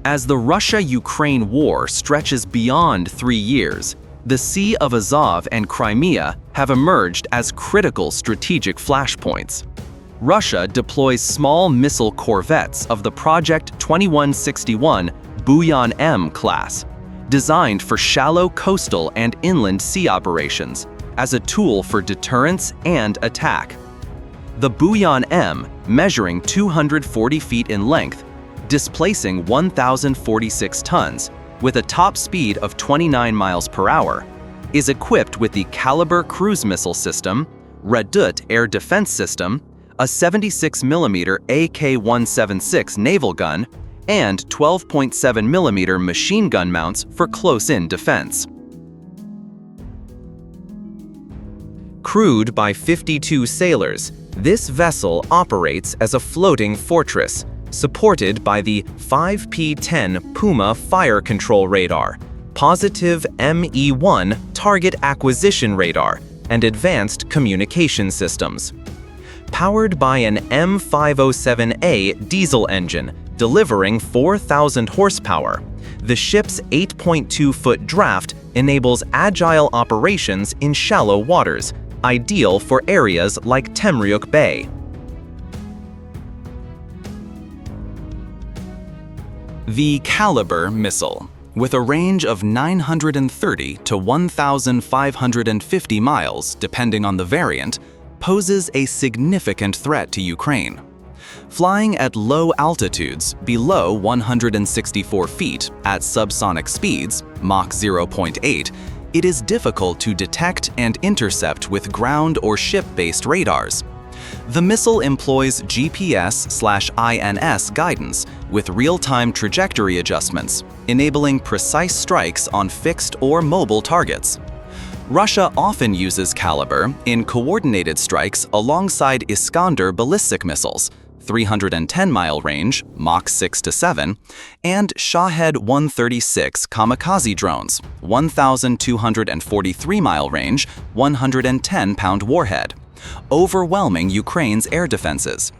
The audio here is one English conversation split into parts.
As the Russia-Ukraine war stretches beyond 3 years, the Sea of Azov and Crimea have emerged as critical strategic flashpoints. Russia deploys small missile corvettes of the Project 2161 Buyan-M class, designed for shallow coastal and inland sea operations, as a tool for deterrence and attack. The Buyan-M, measuring 240 feet in length, displacing 1,046 tons, with a top speed of 29 miles per hour, is equipped with the Kalibr cruise missile system, Redut air defense system, a 76mm AK-176 naval gun, and 12.7mm machine gun mounts for close-in defense. Crewed by 52 sailors, this vessel operates as a floating fortress, supported by the 5P-10 Puma fire control radar, positive ME-1 target acquisition radar, and advanced communication systems. Powered by an M507A diesel engine, delivering 4,000 horsepower, the ship's 8.2-foot draft enables agile operations in shallow waters, ideal for areas like Temryuk Bay. The Kalibr missile, with a range of 930 to 1,550 miles depending on the variant, poses a significant threat to Ukraine. Flying at low altitudes below 164 feet at subsonic speeds, Mach 0.8, it is difficult to detect and intercept with ground or ship-based radars. The missile employs GPS/INS guidance with real-time trajectory adjustments, enabling precise strikes on fixed or mobile targets. Russia often uses Kalibr in coordinated strikes alongside Iskander ballistic missiles, 310-mile range, Mach 6 to 7, and Shahed 136 kamikaze drones, 1,243-mile range, 110-pound warhead, overwhelming Ukraine's air defenses.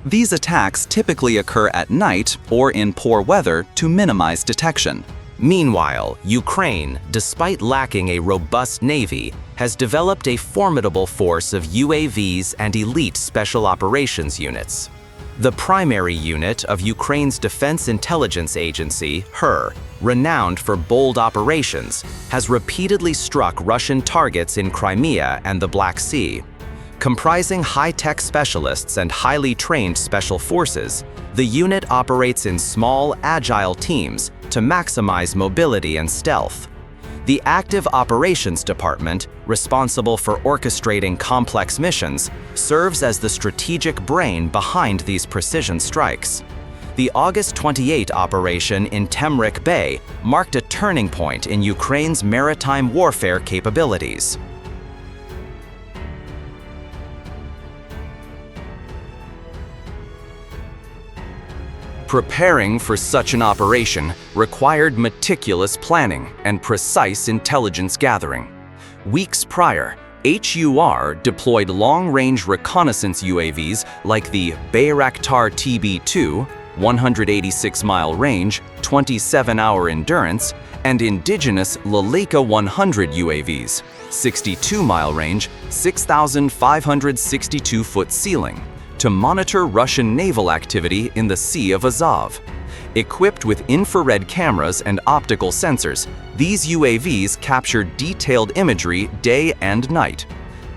These attacks typically occur at night or in poor weather to minimize detection. Meanwhile, Ukraine, despite lacking a robust navy, has developed a formidable force of UAVs and elite special operations units. The Prymary unit of Ukraine's Defense Intelligence Agency, HER, renowned for bold operations, has repeatedly struck Russian targets in Crimea and the Black Sea. Comprising high-tech specialists and highly trained special forces, the unit operates in small, agile teams to maximize mobility and stealth. The Active Operations Department, responsible for orchestrating complex missions, serves as the strategic brain behind these precision strikes. The August 28 operation in Temryuk Bay marked a turning point in Ukraine's maritime warfare capabilities. Preparing for such an operation required meticulous planning and precise intelligence gathering. Weeks prior, HUR deployed long-range reconnaissance UAVs like the Bayraktar TB2, 186-mile range, 27-hour endurance, and indigenous Leleka 100 UAVs, 62-mile range, 6,562-foot ceiling, to monitor Russian naval activity in the Sea of Azov. Equipped with infrared cameras and optical sensors, these UAVs capture detailed imagery day and night.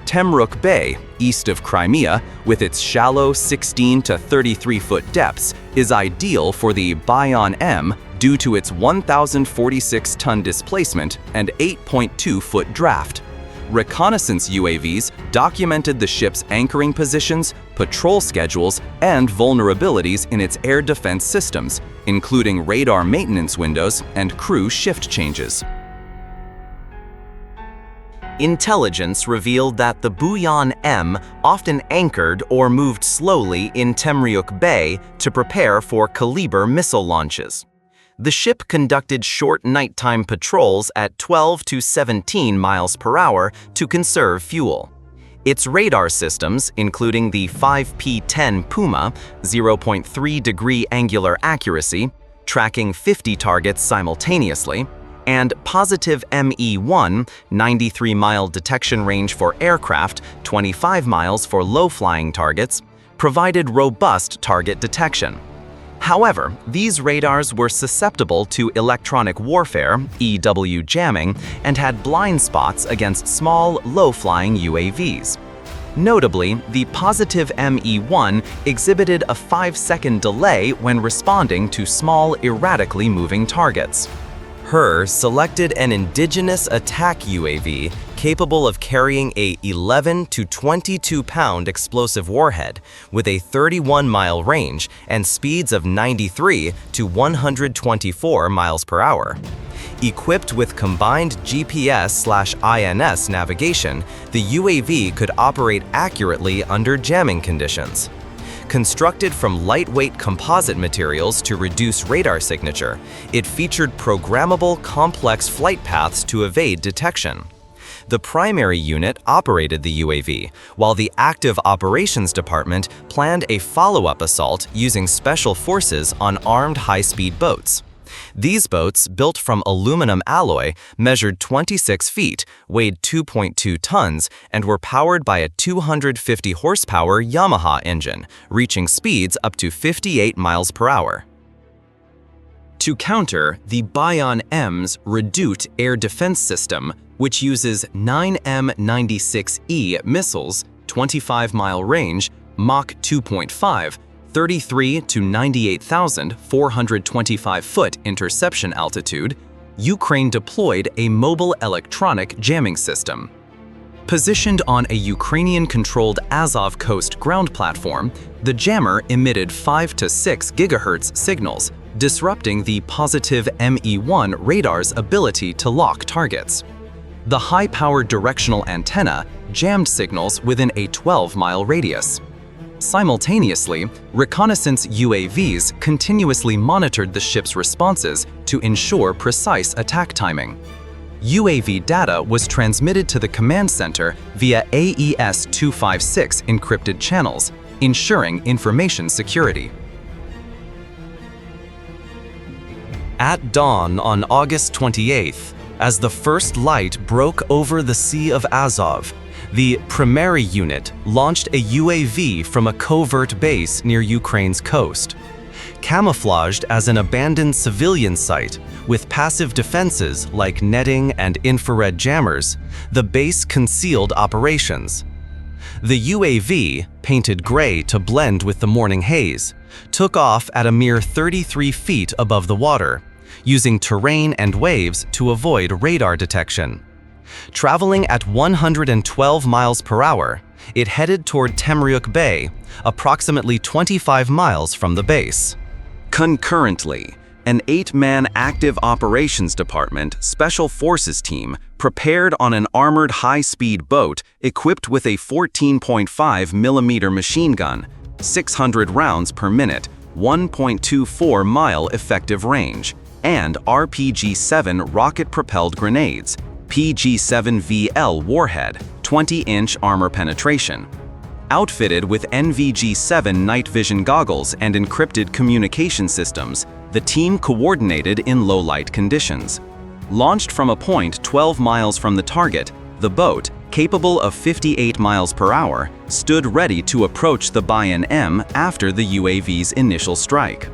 Temryuk Bay, east of Crimea, with its shallow 16 to 33-foot depths, is ideal for the Buyan-M due to its 1,046-ton displacement and 8.2-foot draft. Reconnaissance UAVs documented the ship's anchoring positions, patrol schedules, and vulnerabilities in its air defense systems, including radar maintenance windows and crew shift changes. Intelligence revealed that the Buyan-M often anchored or moved slowly in Temryuk Bay to prepare for Kalibr missile launches. The ship conducted short nighttime patrols at 12 to 17 miles per hour to conserve fuel. Its radar systems, including the 5P-10 Puma, 0.3-degree angular accuracy, tracking 50 targets simultaneously, and positive ME1, 93-mile detection range for aircraft, 25 miles for low-flying targets, provided robust target detection. However, these radars were susceptible to electronic warfare, EW jamming, and had blind spots against small, low-flying UAVs. Notably, the positive ME1 exhibited a 5-second delay when responding to small, erratically moving targets. HER selected an indigenous attack UAV capable of carrying a 11 to 22-pound explosive warhead with a 31-mile range and speeds of 93 to 124 miles per hour. Equipped with combined GPS/INS navigation, the UAV could operate accurately under jamming conditions. Constructed from lightweight composite materials to reduce radar signature, it featured programmable complex flight paths to evade detection. The Prymary unit operated the UAV, while the Active Operations Department planned a follow-up assault using special forces on armed high-speed boats. These boats, built from aluminum alloy, measured 26 feet, weighed 2.2 tons, and were powered by a 250 horsepower Yamaha engine, reaching speeds up to 58 miles per hour. To counter the Buyan-M's Redut air defense system, which uses 9M96E missiles, 25-mile range, Mach 2.5, 33 to 98,425-foot interception altitude, Ukraine deployed a mobile electronic jamming system. Positioned on a Ukrainian-controlled Azov coast ground platform, the jammer emitted 5 to 6 GHz signals, disrupting the positive ME1 radar's ability to lock targets. The high-powered directional antenna jammed signals within a 12-mile radius. Simultaneously, reconnaissance UAVs continuously monitored the ship's responses to ensure precise attack timing. UAV data was transmitted to the command center via AES-256 encrypted channels, ensuring information security. At dawn on August 28th, as the first light broke over the Sea of Azov, the Prymary unit launched a UAV from a covert base near Ukraine's coast. Camouflaged as an abandoned civilian site with passive defenses like netting and infrared jammers, the base concealed operations. The UAV, painted gray to blend with the morning haze, took off at a mere 33 feet above the water, using terrain and waves to avoid radar detection. Traveling at 112 miles per hour, it headed toward Temryuk Bay, approximately 25 miles from the base. Concurrently, an 8-man Active Operations Department Special Forces team prepared on an armored high-speed boat equipped with a 14.5mm machine gun, 600 rounds per minute, 1.24-mile effective range, and RPG-7 rocket-propelled grenades, PG-7VL warhead, 20-inch armor penetration. Outfitted with NVG-7 night vision goggles and encrypted communication systems, the team coordinated in low-light conditions. Launched from a point 12 miles from the target, the boat, capable of 58 miles per hour, stood ready to approach the Buyan-M after the UAV's initial strike.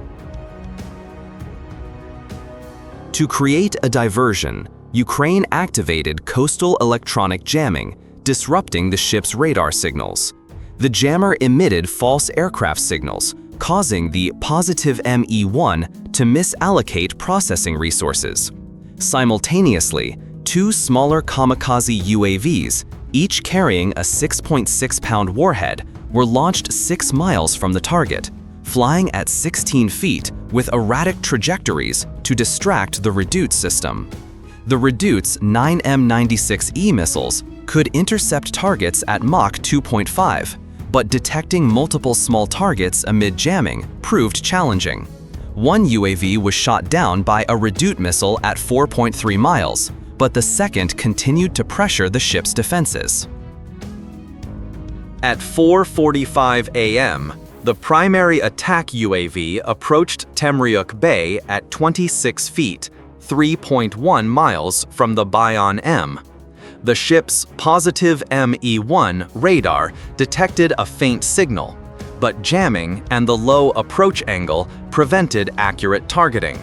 To create a diversion, Ukraine activated coastal electronic jamming, disrupting the ship's radar signals. The jammer emitted false aircraft signals, causing the positive ME1 to misallocate processing resources. Simultaneously, 2 smaller kamikaze UAVs, each carrying a 6.6-pound warhead, were launched 6 miles from the target, flying at 16 feet with erratic trajectories to distract the Redut system. The Redut's 9M96E missiles could intercept targets at Mach 2.5, but detecting multiple small targets amid jamming proved challenging. One UAV was shot down by a Redut missile at 4.3 miles, but the second continued to pressure the ship's defenses. At 4:45 a.m., The primary attack UAV approached Temryuk Bay at 26 feet, 3.1 miles from the Buyan-M. The ship's positive ME-1 radar detected a faint signal, but jamming and the low approach angle prevented accurate targeting.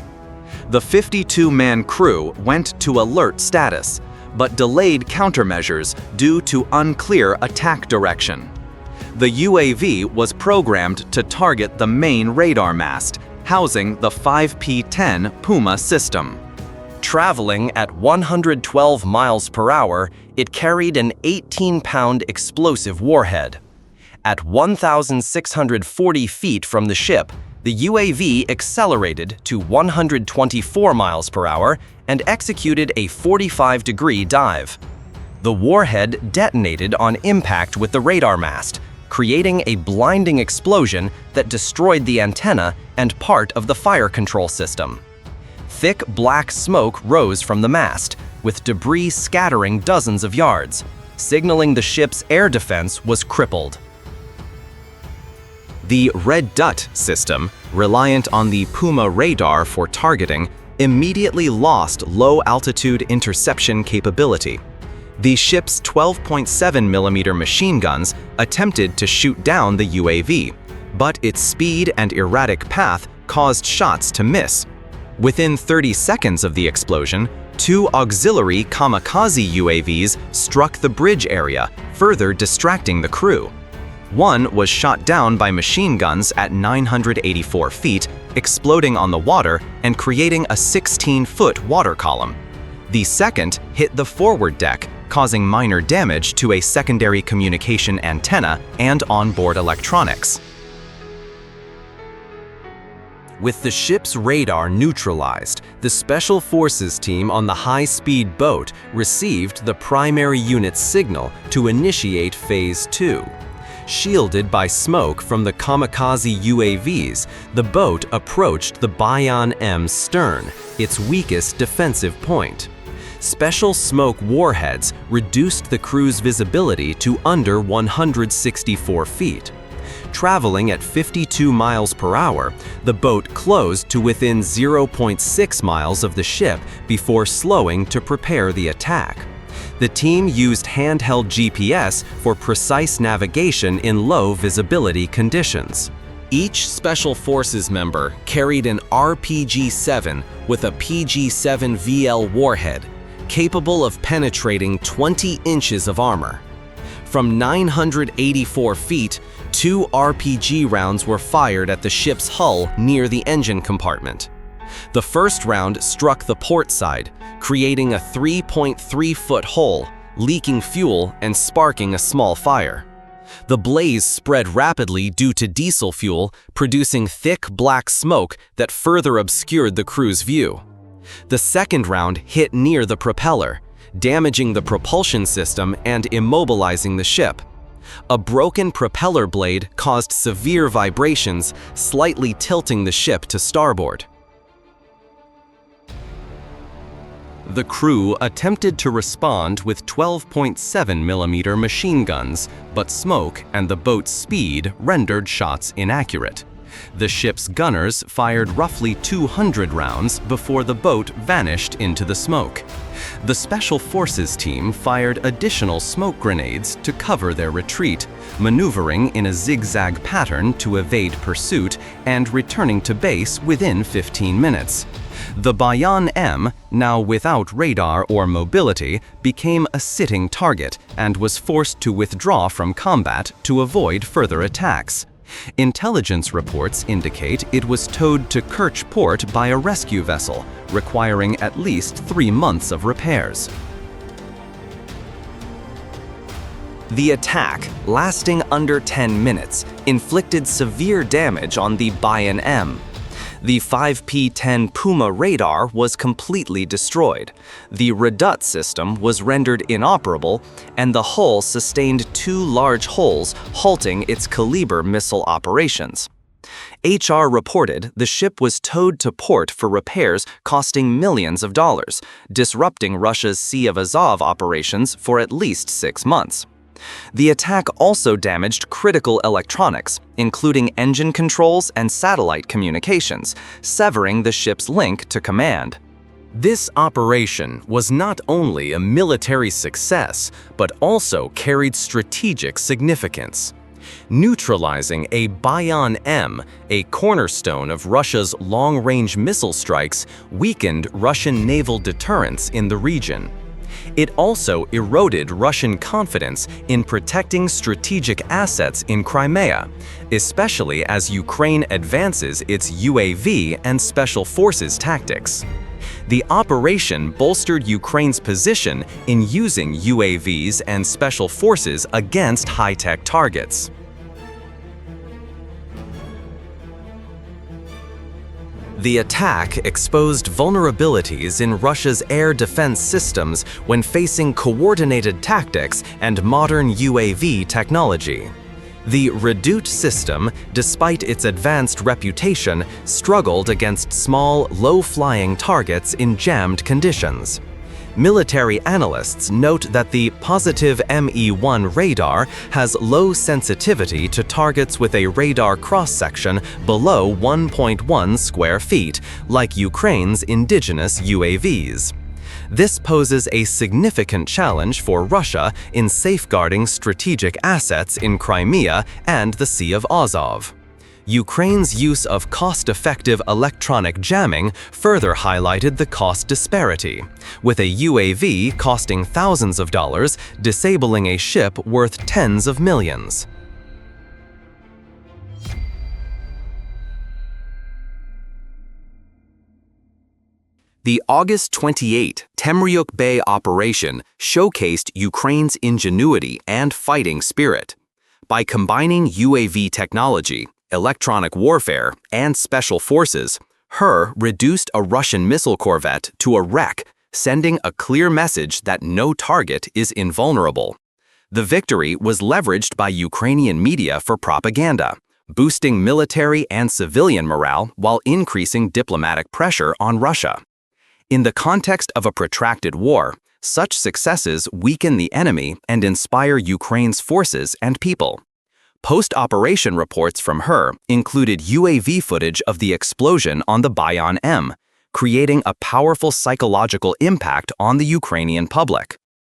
The 52-man crew went to alert status, but delayed countermeasures due to unclear attack direction. The UAV was programmed to target the main radar mast, housing the 5P-10 Puma system. Traveling at 112 miles per hour, it carried an 18-pound explosive warhead. At 1,640 feet from the ship, the UAV accelerated to 124 miles per hour and executed a 45-degree dive. The warhead detonated on impact with the radar mast, creating a blinding explosion that destroyed the antenna and part of the fire control system. Thick black smoke rose from the mast, with debris scattering dozens of yards, signaling the ship's air defense was crippled. The Redut system, reliant on the Puma radar for targeting, immediately lost low-altitude interception capability. The ship's 12.7mm machine guns attempted to shoot down the UAV, but its speed and erratic path caused shots to miss. Within 30 seconds of the explosion, 2 auxiliary kamikaze UAVs struck the bridge area, further distracting the crew. One was shot down by machine guns at 984 feet, exploding on the water and creating a 16-foot water column. The second hit the forward deck, causing minor damage to a secondary communication antenna and onboard electronics. With the ship's radar neutralized, the Special Forces team on the high-speed boat received the primary unit's signal to initiate Phase 2. Shielded by smoke from the kamikaze UAVs, the boat approached the Buyan-M's stern, its weakest defensive point. Special smoke warheads reduced the crew's visibility to under 164 feet. Traveling at 52 miles per hour, the boat closed to within 0.6 miles of the ship before slowing to prepare the attack. The team used handheld GPS for precise navigation in low visibility conditions. Each Special Forces member carried an RPG-7 with a PG-7VL warhead, capable of penetrating 20 inches of armor. From 984 feet, 2 RPG rounds were fired at the ship's hull near the engine compartment. The first round struck the port side, creating a 3.3-foot hole, leaking fuel and sparking a small fire. The blaze spread rapidly due to diesel fuel, producing thick black smoke that further obscured the crew's view. The second round hit near the propeller, damaging the propulsion system and immobilizing the ship. A broken propeller blade caused severe vibrations, slightly tilting the ship to starboard. The crew attempted to respond with 12.7mm machine guns, but smoke and the boat's speed rendered shots inaccurate. The ship's gunners fired roughly 200 rounds before the boat vanished into the smoke. The Special Forces team fired additional smoke grenades to cover their retreat, maneuvering in a zigzag pattern to evade pursuit and returning to base within 15 minutes. The Buyan-M, now without radar or mobility, became a sitting target and was forced to withdraw from combat to avoid further attacks. Intelligence reports indicate it was towed to Kerch port by a rescue vessel, requiring at least 3 months of repairs. The attack, lasting under 10 minutes, inflicted severe damage on the Buyan-M. The 5P-10 Puma radar was completely destroyed. The Redut system was rendered inoperable, and the hull sustained 2 large holes, halting its Kalibr missile operations. HR reported the ship was towed to port for repairs costing millions of dollars, disrupting Russia's Sea of Azov operations for at least 6 months. The attack also damaged critical electronics, including engine controls and satellite communications, severing the ship's link to command. This operation was not only a military success, but also carried strategic significance. Neutralizing a Buyan-M, a cornerstone of Russia's long-range missile strikes, weakened Russian naval deterrence in the region. It also eroded Russian confidence in protecting strategic assets in Crimea, especially as Ukraine advances its UAV and special forces tactics. The operation bolstered Ukraine's position in using UAVs and special forces against high-tech targets. The attack exposed vulnerabilities in Russia's air defense systems when facing coordinated tactics and modern UAV technology. The Redut system, despite its advanced reputation, struggled against small, low-flying targets in jammed conditions. Military analysts note that the positive ME-1 radar has low sensitivity to targets with a radar cross-section below 1.1 square feet, like Ukraine's indigenous UAVs. This poses a significant challenge for Russia in safeguarding strategic assets in Crimea and the Sea of Azov. Ukraine's use of cost-effective electronic jamming further highlighted the cost disparity, with a UAV costing thousands of dollars, disabling a ship worth tens of millions. The August 28 Temryuk Bay operation showcased Ukraine's ingenuity and fighting spirit. By combining UAV technology, electronic warfare, and special forces, HER reduced a Russian missile corvette to a wreck, sending a clear message that no target is invulnerable. The victory was leveraged by Ukrainian media for propaganda, boosting military and civilian morale while increasing diplomatic pressure on Russia. In the context of a protracted war, such successes weaken the enemy and inspire Ukraine's forces and people. Post-operation reports from HER included UAV footage of the explosion on the Buyan-M, creating a powerful psychological impact on the Ukrainian public.